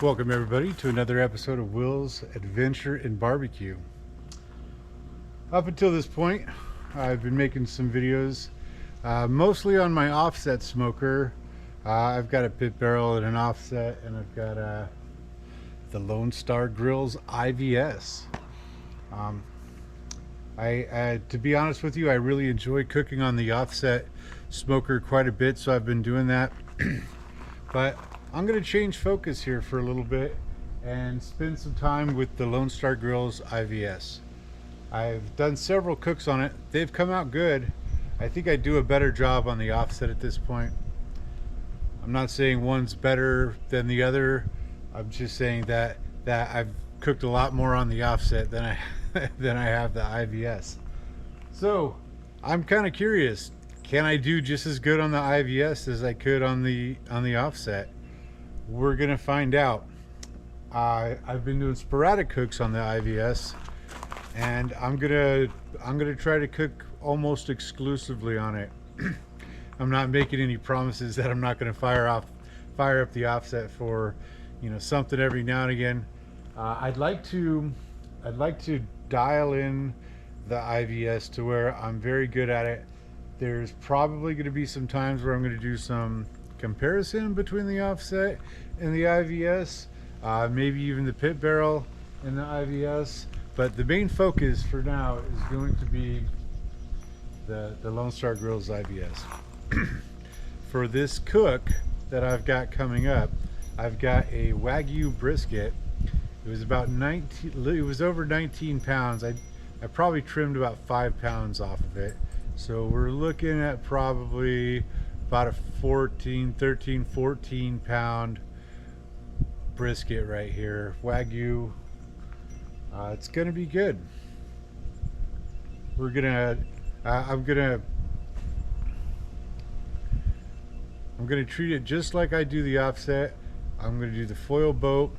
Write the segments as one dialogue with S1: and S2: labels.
S1: Welcome everybody to another episode of Will's Adventure in Barbecue. Up until this point, I've been making some videos, mostly on my offset smoker. I've got a pit barrel and an offset, and I've got the Lonestar Grillz IVS. To be honest with you, I really enjoy cooking on the offset smoker quite a bit, so I've been doing that. But I'm going to change focus here for a little bit and spend some time with the Lonestar Grillz IVS. I've done several cooks on it. They've come out good. I think I do a better job on the offset at this point. I'm not saying one's better than the other. I'm just saying that I've cooked a lot more on the offset than I have the IVS. So I'm kind of curious, can I do just as good on the IVS as I could on the offset? We're gonna find out. I've been doing sporadic cooks on the IVS, and I'm gonna try to cook almost exclusively on it. I'm not making any promises that I'm not gonna fire up the offset for, something every now and again. I'd like to dial in the IVS to where I'm very good at it. There's probably going to be some times where I'm going to do some comparison between the offset and the IVS, maybe even the pit barrel and the IVS, but the main focus for now is going to be the Lonestar Grillz IVS. For this cook that I've got coming up, I've got a Wagyu brisket. It was over 19 pounds. I probably trimmed about 5 pounds off of it. So we're looking at probably about a 13, 14 pound brisket right here. Wagyu. It's gonna be good. I'm gonna treat it just like I do the offset. I'm gonna do the foil boat.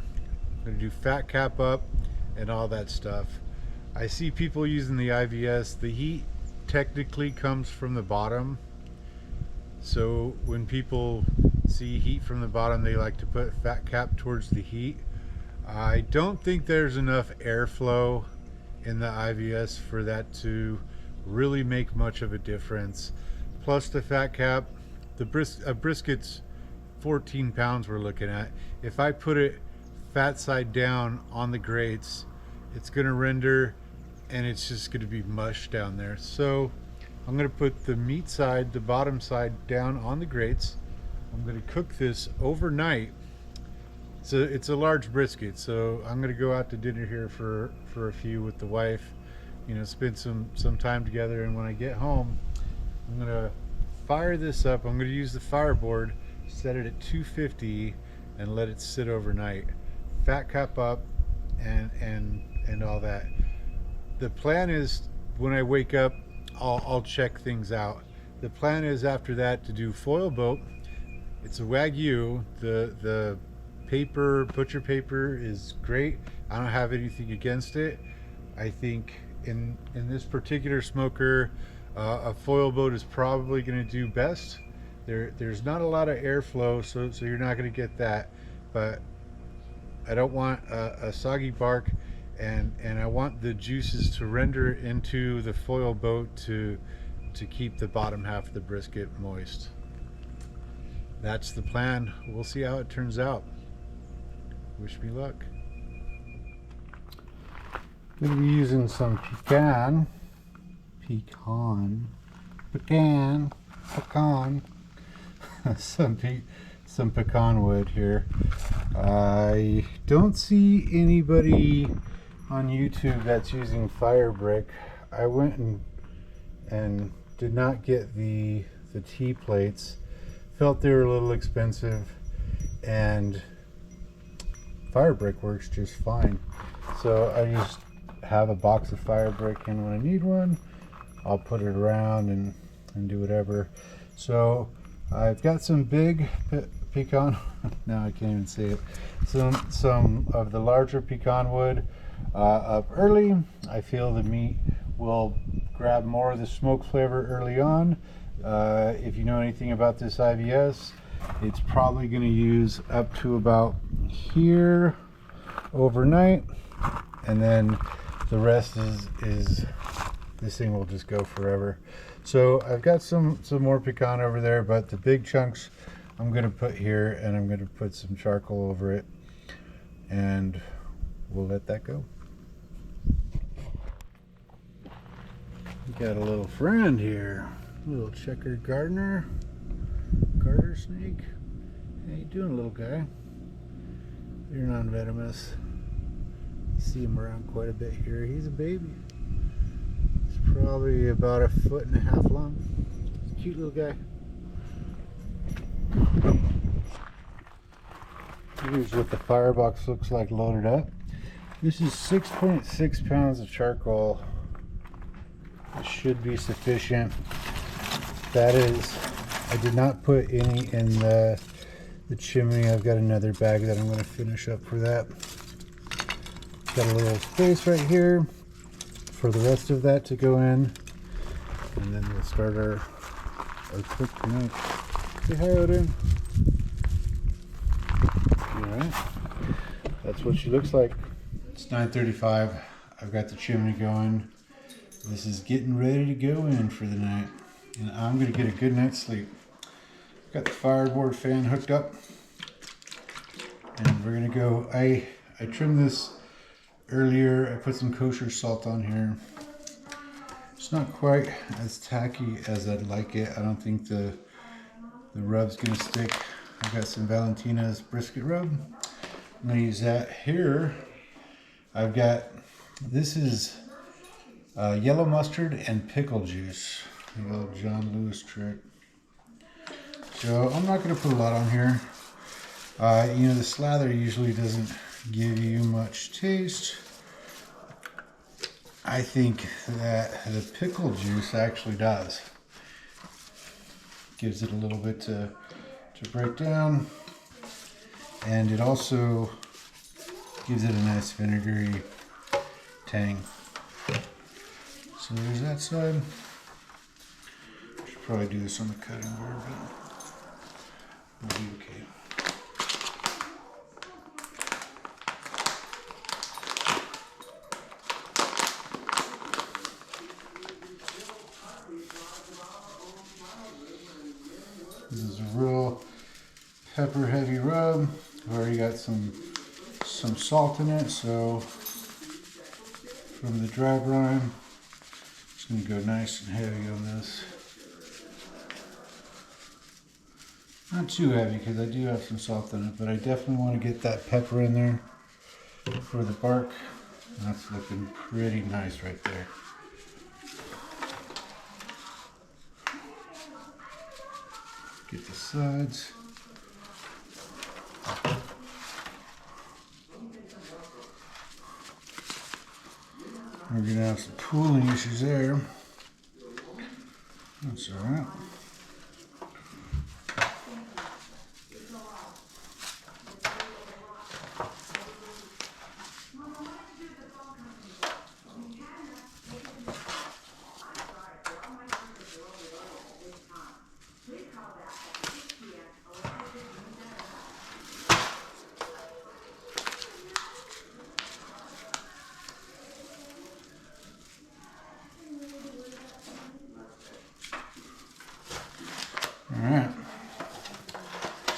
S1: I'm gonna do fat cap up and all that stuff. I see people using the IVS. The heat technically comes from the bottom, so when people see heat from the bottom, they like to put fat cap towards the heat. I don't think there's enough airflow in the IVS for that to really make much of a difference. Plus the fat cap, a brisket's 14 pounds we're looking at. If I put it fat side down on the grates, it's gonna render and it's just going to be mush down there. So I'm going to put the meat side, the bottom side, down on the grates. I'm going to cook this overnight. So it's a large brisket, so I'm going to go out to dinner here for a few with the wife, spend some time together, and when I get home, I'm going to fire this up. I'm going to use the fireboard, set it at 250 and let it sit overnight. Fat cap up and all that. The plan is when I wake up, I'll check things out. The plan is after that to do foil boat. It's a Wagyu. The paper, butcher paper, is great. I don't have anything against it. I think in this particular smoker, a foil boat is probably going to do best. There's not a lot of airflow, so you're not going to get that. But I don't want a soggy bark. And I want the juices to render into the foil boat to keep the bottom half of the brisket moist. That's the plan. We'll see how it turns out. Wish me luck. I'm going to be using some pecan, some pecan wood here. I don't see anybody on YouTube that's using fire brick. I went and did not get the T plates. Felt they were a little expensive, and fire brick works just fine. So I just have a box of fire brick, and when I need one, I'll put it around and do whatever. So I've got some big pecan. Now I can't even say it. Some of the larger pecan wood up early. I feel the meat will grab more of the smoke flavor early on. If you know anything about this IVS, It's probably going to use up to about here overnight, and then the rest is this thing will just go forever. So I've got some more pecan over there, but the big chunks I'm going to put here, and I'm going to put some charcoal over it, and we'll let that go. We got a little friend here, a little checkered garter snake. How you doing, little guy? You're non-venomous. See him around quite a bit here. He's a baby. He's probably about 1.5 foot long. Cute little guy. Here's what the firebox looks like loaded up. This is 6.6 pounds of charcoal. It should be sufficient. That is, I did not put any in the chimney. I've got another bag that I'm going to finish up for that. Got a little space right here for the rest of that to go in, and then we'll start our cook tonight. Say hi, Odin. Alright, that's what she looks like. It's 9:35. I've got the chimney going. This is getting ready to go in for the night, and I'm going to get a good night's sleep. Got the fireboard fan hooked up, and we're going to go. I trimmed this earlier. I put some kosher salt on here. It's not quite as tacky as I'd like it. I don't think the rub's going to stick. I've got some Valentina's brisket rub. I'm going to use that here. I've got, this is yellow mustard and pickle juice. The old John Lewis trick. So I'm not going to put a lot on here. You know, the slather usually doesn't give you much taste. I think that the pickle juice actually does. Gives it a little bit to break down, and it also gives it a nice vinegary tang. So there's that side. Should probably do this on the cutting board, but we'll be okay. This is a real pepper heavy rub. I've already got some salt in it, so from the dry brine, it's going to go nice and heavy on this. Not too heavy because I do have some salt in it, but I definitely want to get that pepper in there for the bark. That's looking pretty nice right there. Get the sides. We're going to have some pooling issues there. That's all right. Alright,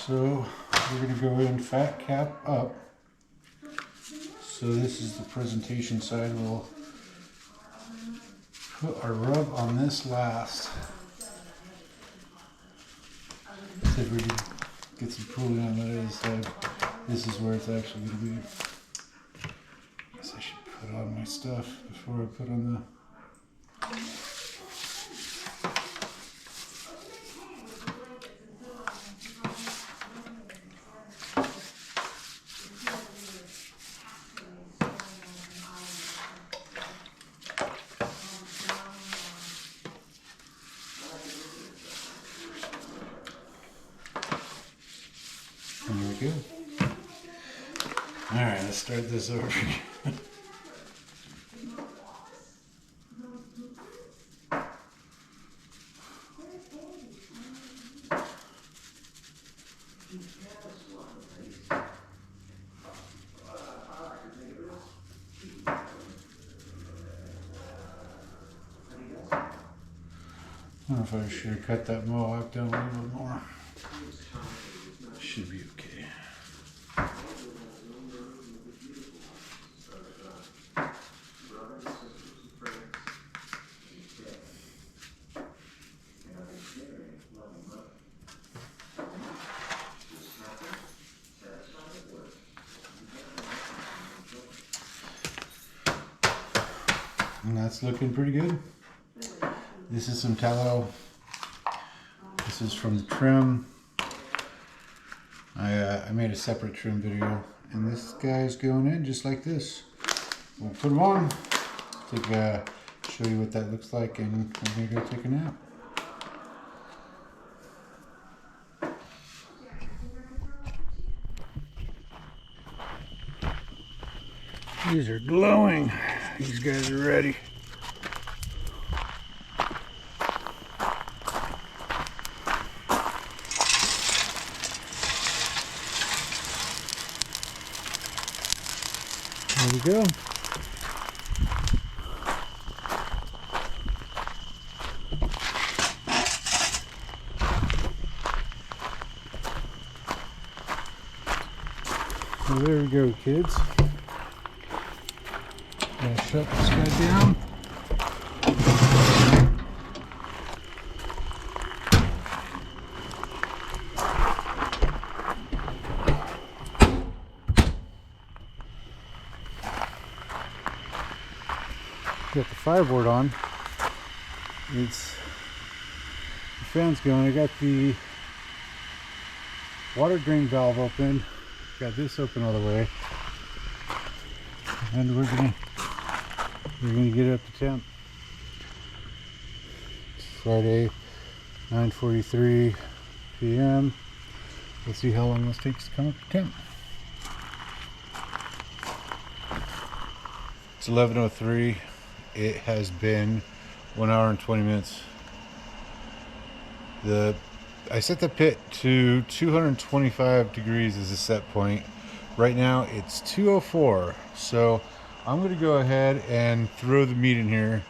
S1: so we're going to go in fat cap up. So this is the presentation side. We'll put our rub on this last. See if we can get some pooling on that other side. This is where it's actually going to be. I guess I should put on my stuff before I put on the... There we go. Alright, let's start this over again. I don't know if I should have cut that mohawk down a little more. Should be okay. And that's looking pretty good. This is some tallow. This is from the trim. I made a separate trim video, and this guy's going in just like this. We'll put them on, show you what that looks like, and we're gonna go take a nap. These are glowing. These guys are ready. There we go. So there we go, kids. Gotta shut this guy down. Got the fireboard on. The fan's going. I got the water drain valve open. Got this open all the way. And we're gonna get it up to temp. It's Friday, 9:43 p.m. We'll see how long this takes to come up to temp. It's 11:03. It has been 1 hour and 20 minutes. I set the pit to 225 degrees as a set point. Right now it's 204. So I'm going to go ahead and throw the meat in here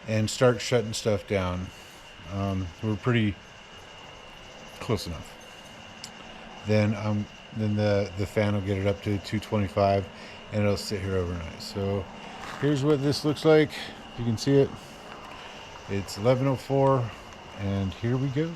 S1: and start shutting stuff down. We're pretty close enough. Then the fan will get it up to 225 and it'll sit here overnight. So here's what this looks like. You can see it. It's 11:04 and here we go.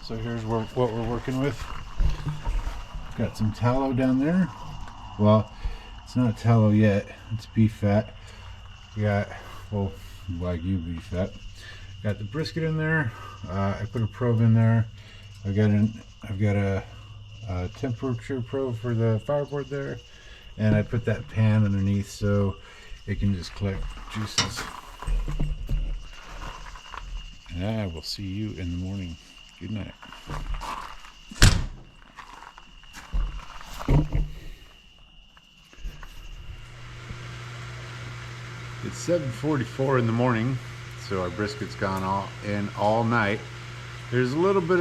S1: So here's what we're working with. Got some tallow down there. Well, it's not tallow yet. It's beef fat. We got, well, Wagyu beef fat. Got the brisket in there. I put a probe in there. I've got a temperature probe for the fireboard there, and I put that pan underneath so it can just collect juices. And I will see you in the morning. Good night. It's 7:44 in the morning, so our brisket's gone all night. There's a little bit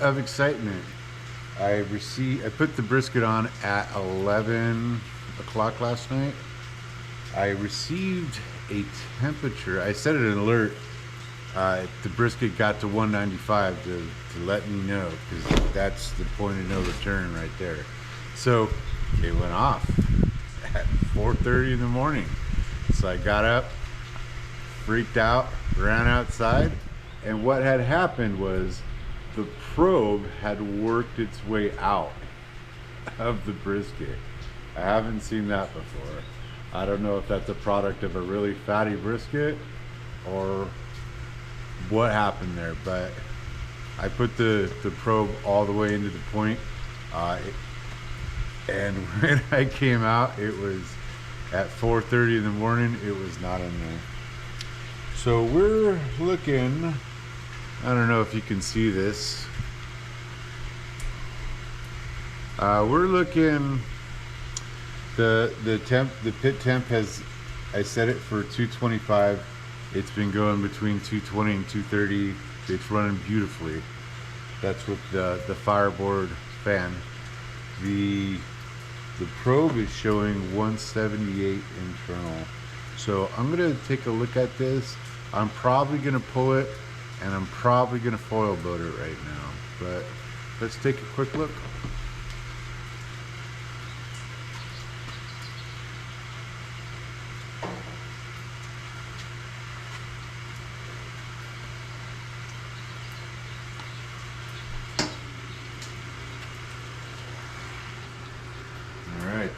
S1: of excitement. I put the brisket on at 11 o'clock last night. I received a temperature. I set an alert. The brisket got to 195 to let me know, because that's the point of no return right there. So it went off at 4:30 in the morning. So I got up, freaked out, ran outside, and what had happened was the probe had worked its way out of the brisket. I haven't seen that before. I don't know if that's a product of a really fatty brisket or what happened there, but I put the probe all the way into the point, and when I came out, it was at 4:30 in the morning. It was not in there. So we're looking, I don't know if you can see this, we're looking, the pit temp has, I set it for 225. It's been going between 220 and 230. It's running beautifully. That's with the fireboard fan. The probe is showing 178 internal. So I'm gonna take a look at this. I'm probably gonna pull it, and I'm probably gonna foil boat it right now. But let's take a quick look.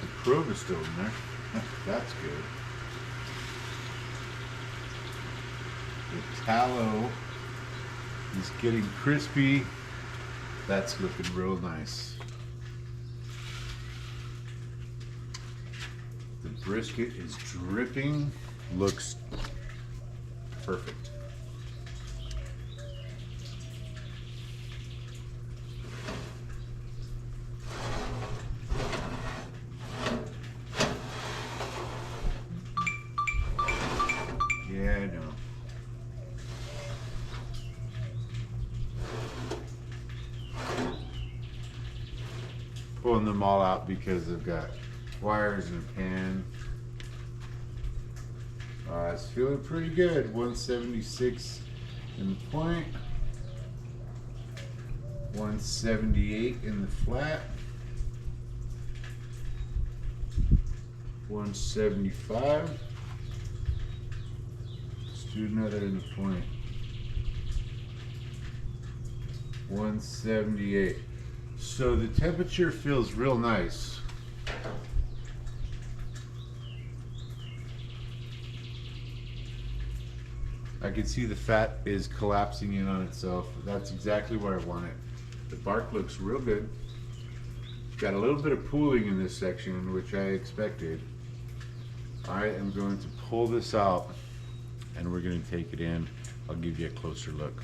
S1: The probe is still in there. That's good. The tallow is getting crispy. That's looking real nice. The brisket is dripping. Looks perfect. Yeah, I know. Pulling them all out because I've got wires and a pan. It's feeling pretty good. 176 in the point. 178 in the flat. 175. Do another in the point. 178. So the temperature feels real nice. I can see the fat is collapsing in on itself. That's exactly where I want it. The bark looks real good. Got a little bit of pooling in this section, which I expected. I am going to pull this out, and we're going to take it in. I'll give you a closer look.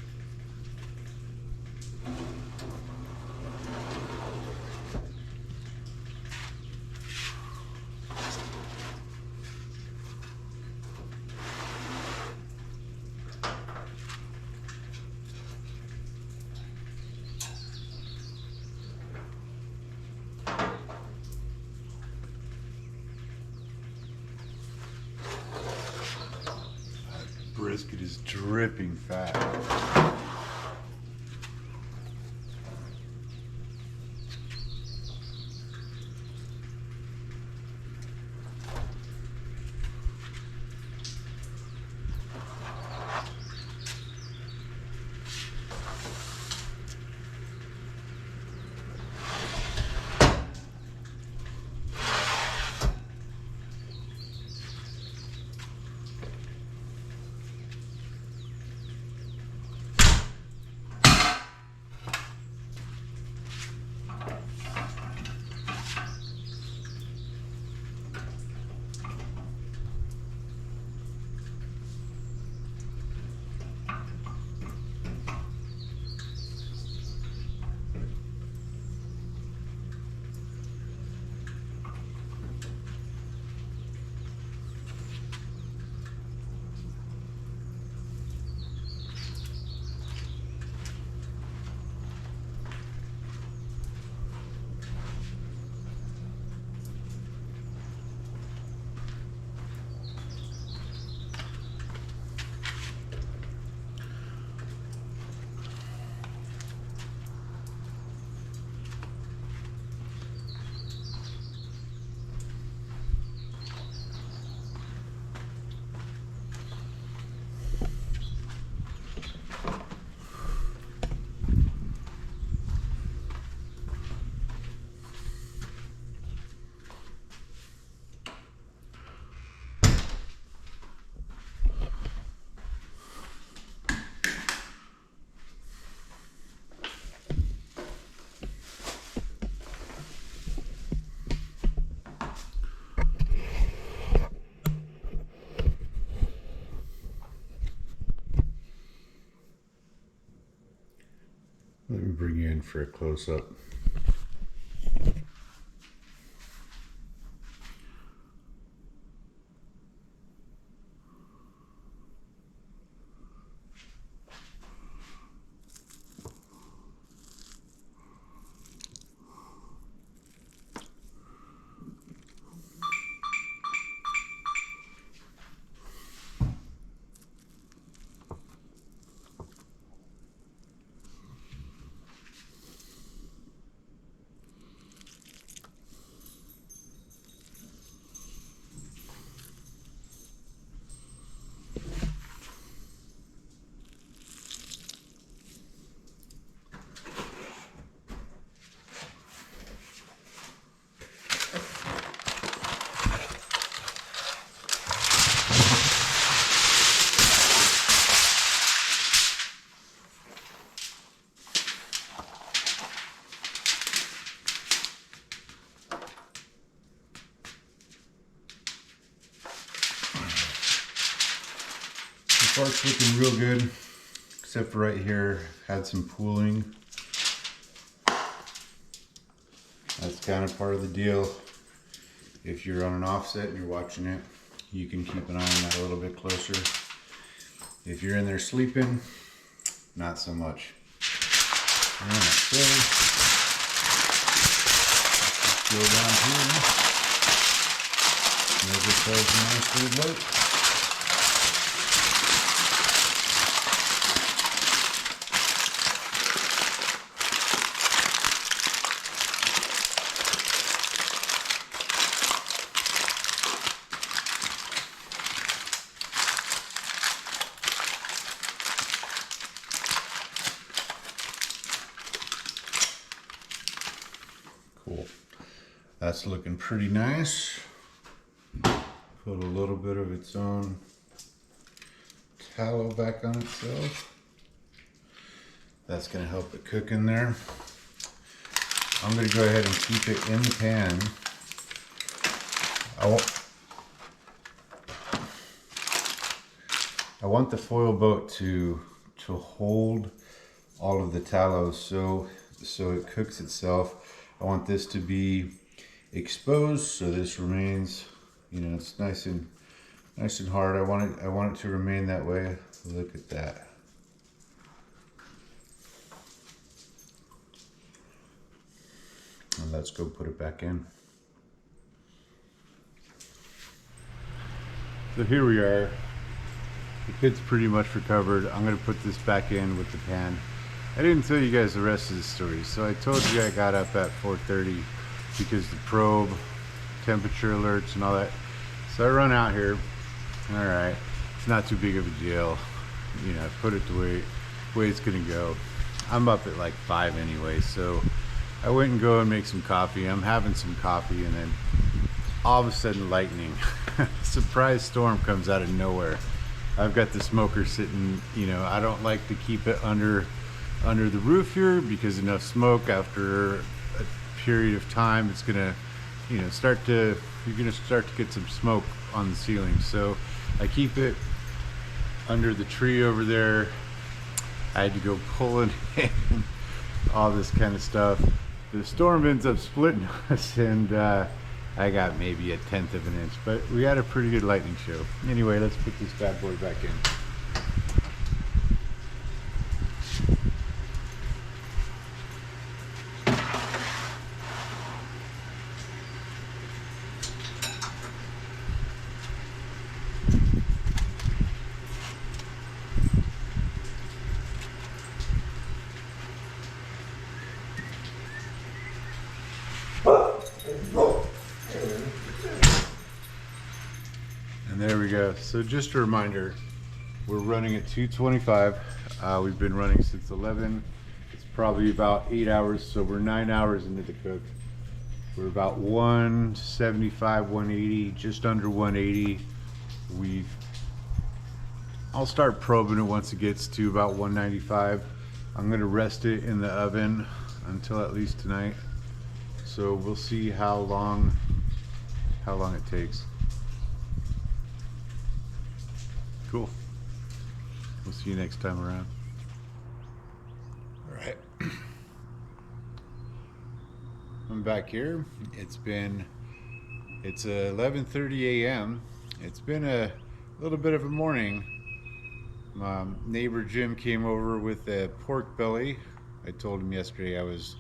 S1: Brisket is dripping fat. Let me bring you in for a close-up. The park's looking real good, except for right here, had some pooling. That's kind of part of the deal. If you're on an offset and you're watching it, you can keep an eye on that a little bit closer. If you're in there sleeping, not so much. Alright, so let's go around here. Measure ourselves a nice good look. Cool. That's looking pretty nice. Put a little bit of its own tallow back on itself. That's going to help it cook in there. I'm going to go ahead and keep it in the pan. I want the foil boat to hold all of the tallow so it cooks itself. I want this to be exposed so this remains, you know, it's nice and hard. I want it to remain that way. Look at that. And let's go put it back in. So here we are. The kit's pretty much recovered. I'm gonna put this back in with the pan. I didn't tell you guys the rest of the story. So I told you I got up at 4:30 because the probe, temperature alerts and all that. So I run out here. All right, it's not too big of a deal. You know, I put it the way it's gonna go. I'm up at like 5 anyway, so I went and go and make some coffee. I'm having some coffee and then all of a sudden lightning. Surprise storm comes out of nowhere. I've got the smoker sitting, you know, I don't like to keep it under the roof here because enough smoke after a period of time, it's gonna, you know, you're gonna start to get some smoke on the ceiling. So I keep it under the tree over there. I had to go pulling in all this kind of stuff. The storm ends up splitting us and I got maybe 1/10 of an inch, but we had a pretty good lightning show. Anyway, let's put this bad boy back in. And there we go. So just a reminder, we're running at 225. We've been running since 11. It's probably about 8 hours, so we're 9 hours into the cook. We're about 175, 180, just under 180. I'll start probing it once it gets to about 195. I'm gonna rest it in the oven until at least tonight. So we'll see how long it takes. Cool. We'll see you next time around. All right. I'm back here. It's 11:30 a.m. It's been a little bit of a morning. My neighbor Jim came over with a pork belly. I told him yesterday I was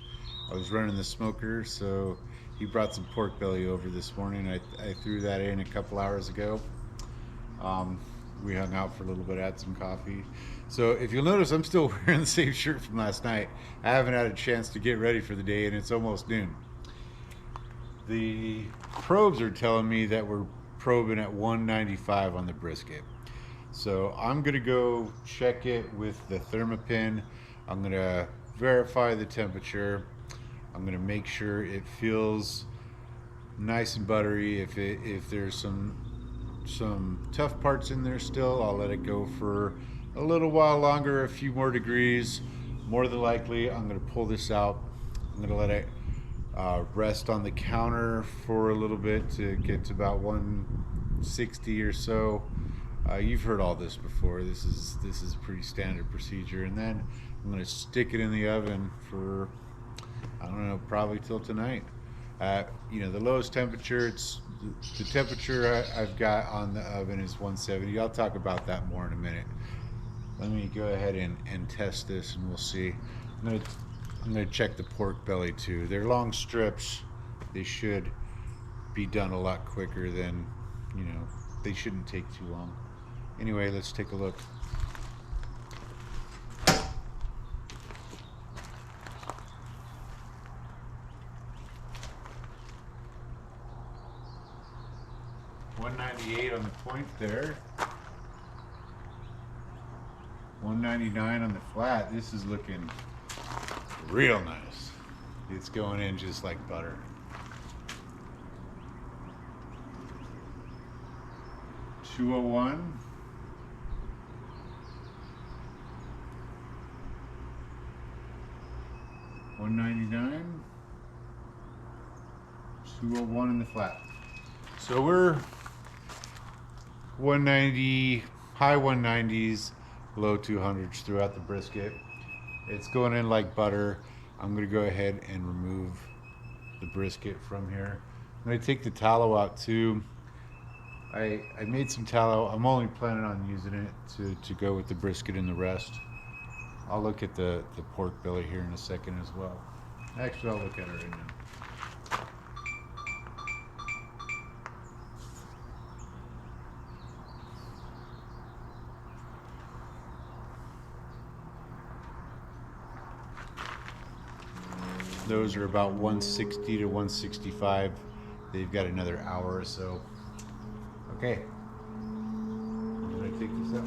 S1: running the smoker, so he brought some pork belly over this morning. I threw that in a couple hours ago. Um, we hung out for a little bit, had some coffee. So if you'll notice, I'm still wearing the same shirt from last night. I haven't had a chance to get ready for the day, and it's almost noon. The probes are telling me that we're probing at 195 on the brisket. So I'm gonna go check it with the thermopin. I'm gonna verify the temperature. I'm gonna make sure it feels nice and buttery. If there's some tough parts in there still, I'll let it go for a little while longer, a few more degrees. More than likely, I'm gonna pull this out. I'm gonna let it rest on the counter for a little bit to get to about 160 or so. You've heard all this before. This is pretty standard procedure. And then I'm gonna stick it in the oven for, I don't know, probably till tonight. The lowest temperature, the temperature I've got on the oven is 170. I'll talk about that more in a minute. Let me go ahead and test this, and we'll see. I'm gonna check the pork belly too. They're long strips. They should be done a lot quicker than, they shouldn't take too long. Anyway, let's take a look. $198 on the point there. 199 on the flat. This is looking real nice. It's going in just like butter. $201. $199. $201 in the flat. So we're 190, high 190s, low 200s throughout the brisket. It's going in like butter. I'm going to go ahead and remove the brisket from here. I'm going to take the tallow out too. I made some tallow. I'm only planning on using it to go with the brisket and the rest. I'll look at the pork belly here in a second as well. Actually, I'll look at it right now. Those are about 160 to 165. They've got another hour or so. Okay, I'm gonna take this out.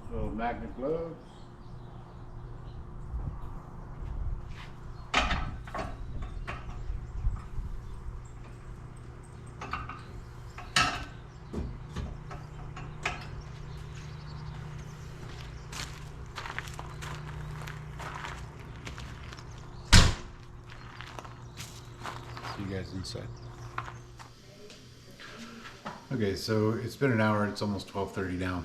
S1: Little magnet gloves. See you guys inside. Okay, so it's been an hour. It's almost 12:30 now.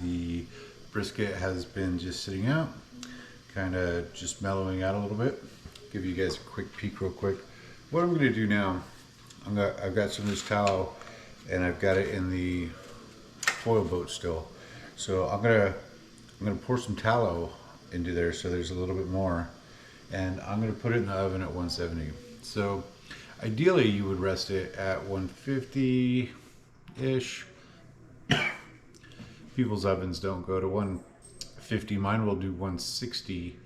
S1: The brisket has been just sitting out, kind of just mellowing out a little bit. Give you guys a quick peek real quick. What I'm gonna do now, I've got some of this tallow and I've got it in the foil boat still. So I'm gonna I'm gonna pour some tallow into there so there's a little bit more, and I'm gonna put it in the oven at 170. So ideally you would rest it at 150-ish. People's ovens don't go to 150. Mine will do 160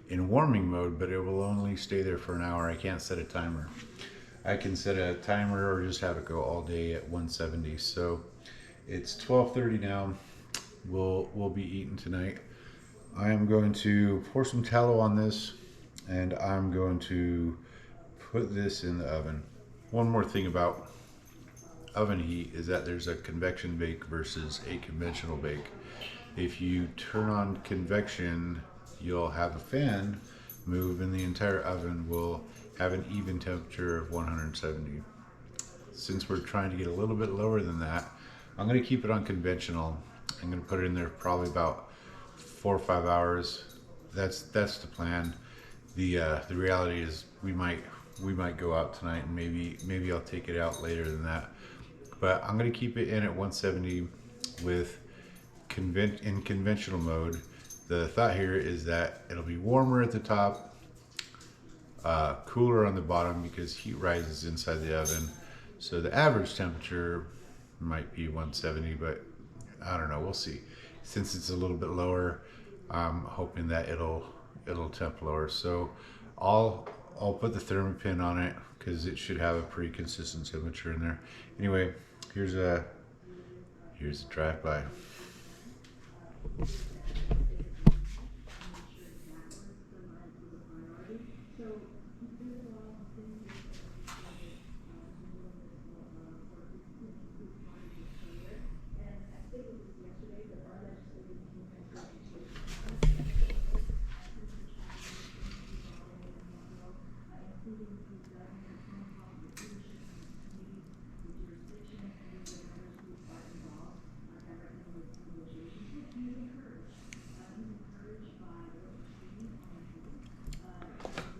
S1: in warming mode, but it will only stay there for an hour. I can't set a timer. I can set a timer or just have it go all day at 170. So it's 12:30 now. We'll be eating tonight. I am going to pour some tallow on this, and I'm going to put this in the oven. One more thing about oven heat is that there's a convection bake versus a conventional bake. If you turn on convection, you'll have a fan move and the entire oven will have an even temperature of 170. Since we're trying to get a little bit lower than that, I'm going to keep it on conventional. I'm going to put it in there probably about 4 or 5 hours. That's the plan. The reality is we might go out tonight, and maybe I'll take it out later than that. But I'm going to keep it in at 170 with in conventional mode. The thought here is that it'll be warmer at the top, cooler on the bottom because heat rises inside the oven. So the average temperature might be 170, but I don't know, we'll see. Since it's a little bit lower, I'm hoping that it'll temp lower. So I'll put the thermopin on it because it should have a pretty consistent temperature in there. Anyway, here's a drive-by.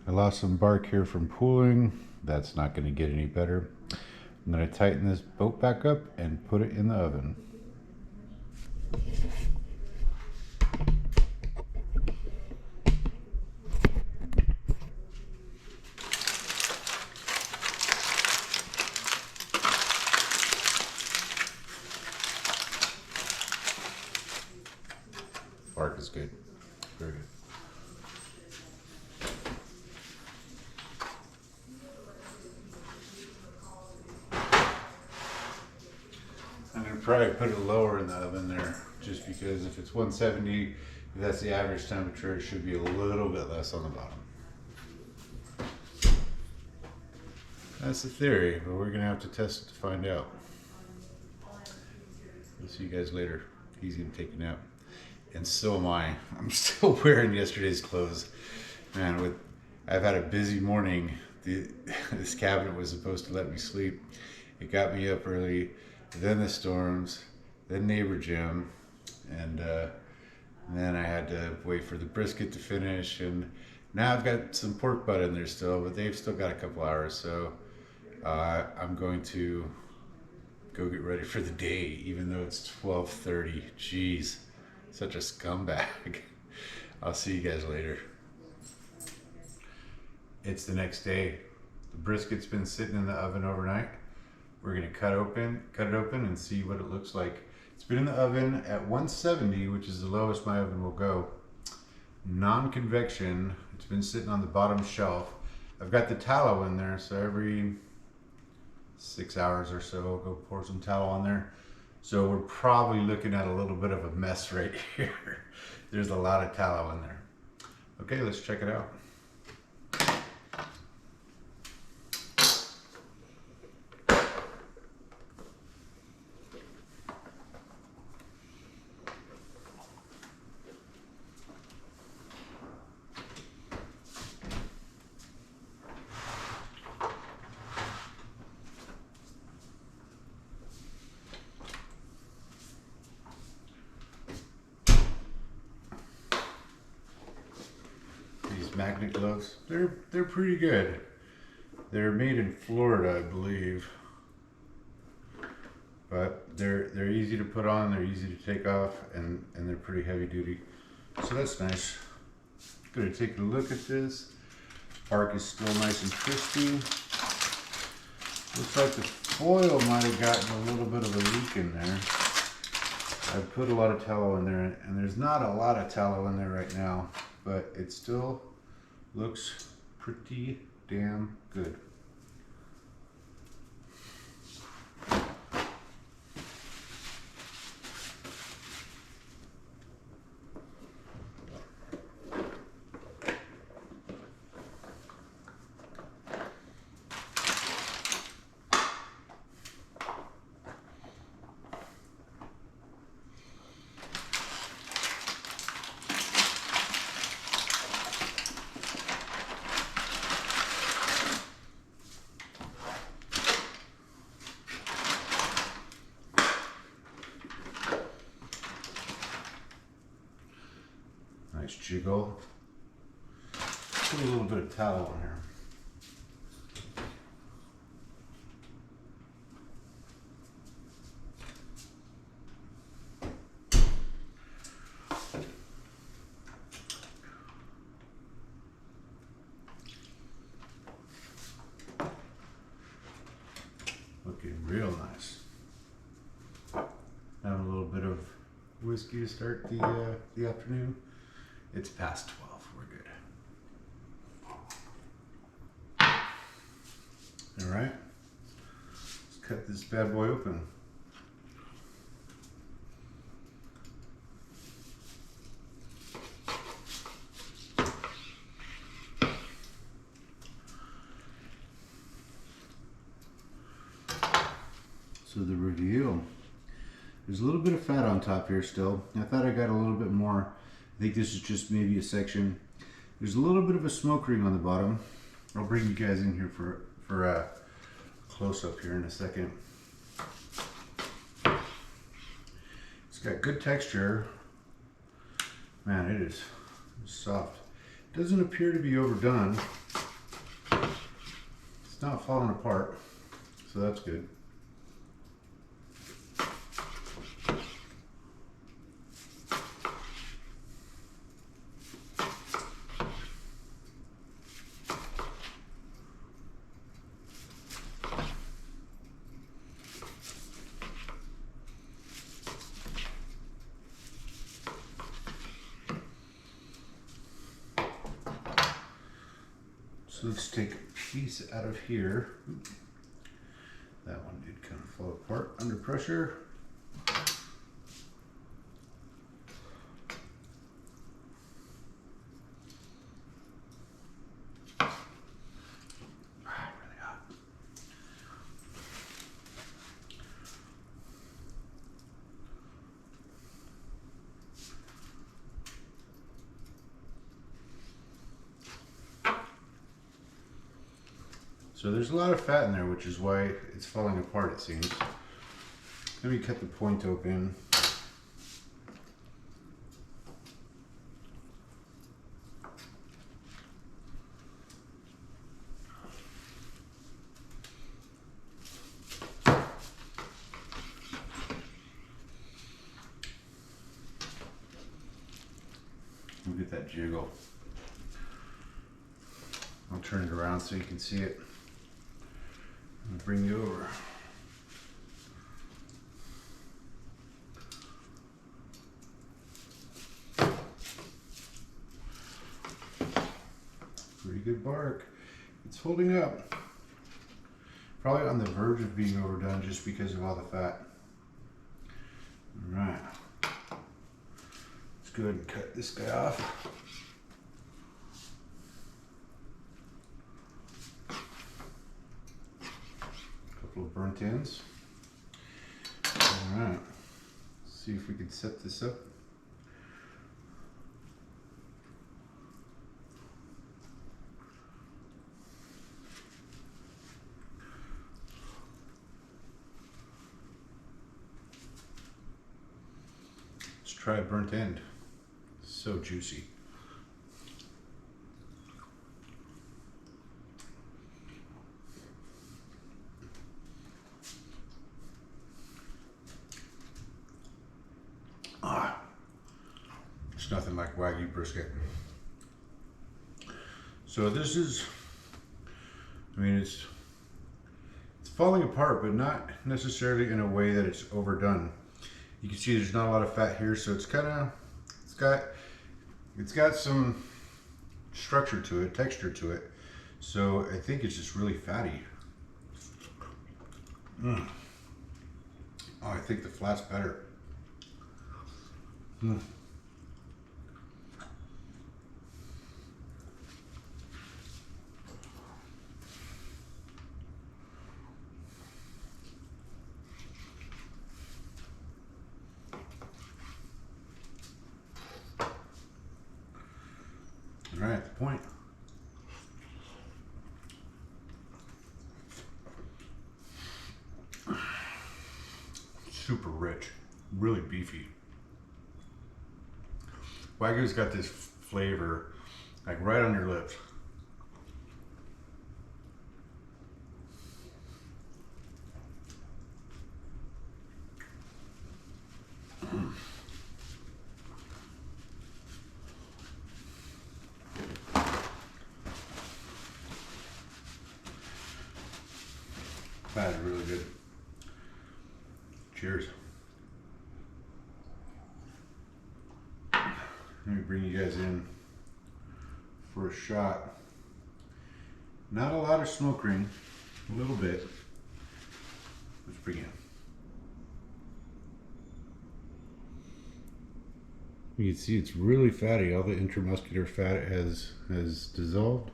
S1: I lost some bark here from pooling. That's not going to get any better. I'm going to tighten this boat back up and put it in the oven. Bark is good. Very good. I'm going to probably put it lower in the oven there, just because if it's 170, if that's the average temperature, it should be a little bit less on the bottom. That's the theory, but we're going to have to test it to find out. We'll see you guys later. He's going to take a nap. And so am I. I'm still wearing yesterday's clothes. Man, I've had a busy morning. This cabinet was supposed to let me sleep. It got me up early. Then the storms, then neighbor Jim, and then I had to wait for the brisket to finish, and now I've got some pork butt in there still, but they've still got a couple hours, so I'm going to go get ready for the day, even though it's 12:30. Jeez, such a scumbag. I'll see you guys later. It's the next day. The brisket's been sitting in the oven overnight. We're gonna cut it open and see what it looks like. It's been in the oven at 170, which is the lowest my oven will go. Non-convection, it's been sitting on the bottom shelf. I've got the tallow in there, so every 6 hours or so, I'll go pour some tallow on there. So we're probably looking at a little bit of a mess right here. There's a lot of tallow in there. Okay, let's check it out. Magnet gloves, they're pretty good. They're made in Florida, I believe, but they're easy to put on, they're easy to take off, and they're pretty heavy duty. So that's nice. Gonna take a look at this. Bark is still nice and crispy. Looks like the foil might have gotten a little bit of a leak in there. I put a lot of tallow in there, and there's not a lot of tallow in there right now, but it still looks pretty damn good. Nice jiggle. Put a little bit of tallow in here. Looking real nice. Have a little bit of whiskey to start the afternoon. It's past 12. We're good. All right. Let's cut this bad boy open. So the reveal. There's a little bit of fat on top here still. I thought I got a little bit more. I think this is just maybe a section. There's a little bit of a smoke ring on the bottom. I'll bring you guys in here for a close-up here in a second. It's got good texture. Man, it is soft. It doesn't appear to be overdone. It's not falling apart, so that's good. So let's take a piece out of here. That one did kind of fall apart under pressure. Really hot. So there's a lot of fat in there, which is why it's falling apart, it seems. Let me cut the point open. Look at that jiggle. I'll turn it around so you can see it. I'll bring you over. Pretty good bark. It's holding up. Probably on the verge of being overdone just because of all the fat. All right. Let's go ahead and cut this guy off. Of burnt ends. All right, let's see if we can set this up. Let's try a burnt end. So juicy.
S2: It's nothing like Wagyu brisket. So this is, I mean, it's falling apart, but not necessarily in a way that it's overdone. You can see there's not a lot of fat here, so it's got some structure to it, texture to it. So I think it's just really fatty. Oh, I think the flat's better. All right, the point. Super rich, really beefy. Wagyu's got this flavor like right on your lips. That is really good. Cheers. Let me bring you guys in for a shot. Not a lot of smoke ring, a little bit. Let's bring it in. You can see it's really fatty. All the intramuscular fat has dissolved.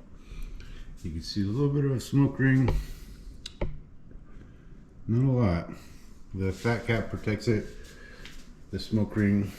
S2: You can see a little bit of a smoke ring. Not a lot. The fat cap protects it. The smoke ring.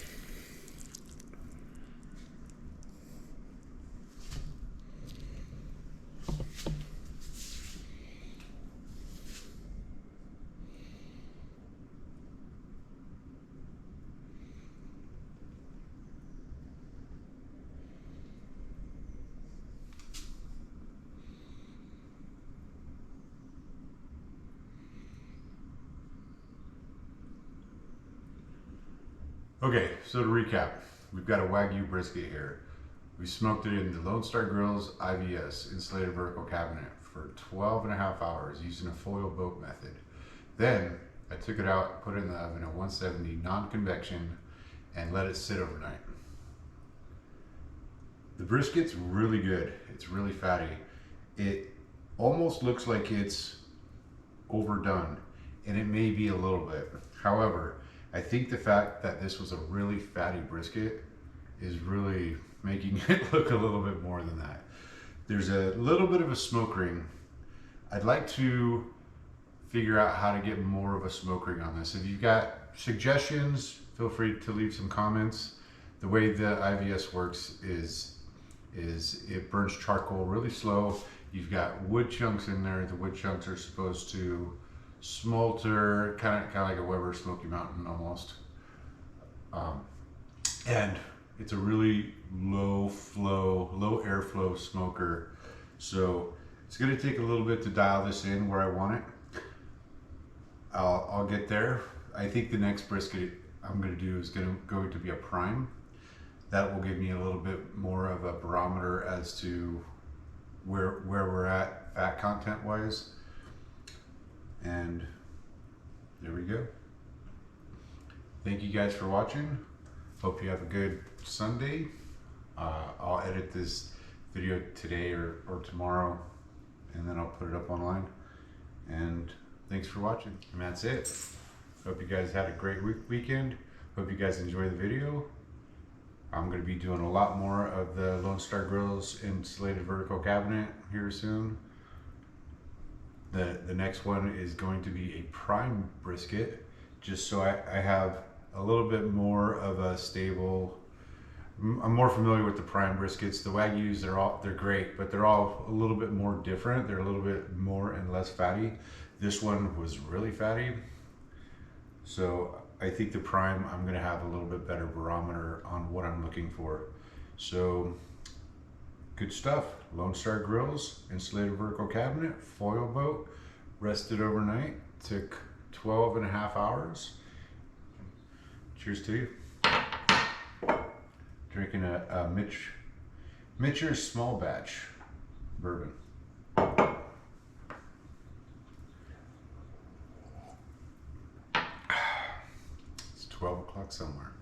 S2: Okay, so to recap, we've got a Wagyu brisket here. We smoked it in the Lonestar Grillz IVS insulated vertical cabinet for 12.5 hours using a foil boat method. Then I took it out, put it in the oven at 170 non-convection, and let it sit overnight. The brisket's really good. It's really fatty. It almost looks like it's overdone, and it may be a little bit. However, I think the fact that this was a really fatty brisket is really making it look a little bit more than that. There's a little bit of a smoke ring. I'd like to figure out how to get more of a smoke ring on this. If you've got suggestions, feel free to leave some comments. The way the IVS works is it burns charcoal really slow. You've got wood chunks in there. The wood chunks are supposed to smolter, kind of like a Weber Smoky Mountain almost. And it's a really low airflow smoker. So it's gonna take a little bit to dial this in where I want it. I'll get there. I think the next brisket I'm gonna do is going to be a prime. That will give me a little bit more of a barometer as to where we're at fat content wise. And there we go. Thank you guys for watching. Hope you have a good Sunday. I'll edit this video today or tomorrow, and then I'll put it up online. And thanks for watching. And that's it. Hope you guys had a great weekend. Hope you guys enjoy the video. I'm going to be doing a lot more of the Lonestar Grillz insulated vertical cabinet here soon. The next one is going to be a prime brisket, just so I have a little bit more of a stable. I'm more familiar with the prime briskets. The Wagyus, they're great, but they're all a little bit more different. They're a little bit more and less fatty. This one was really fatty, so I think the prime, I'm going to have a little bit better barometer on what I'm looking for. So good stuff. Lonestar Grillz insulated vertical cabinet, foil boat, rested overnight, took 12.5 hours. Cheers to you. Drinking a Mitcher's small batch bourbon. It's 12 o'clock somewhere.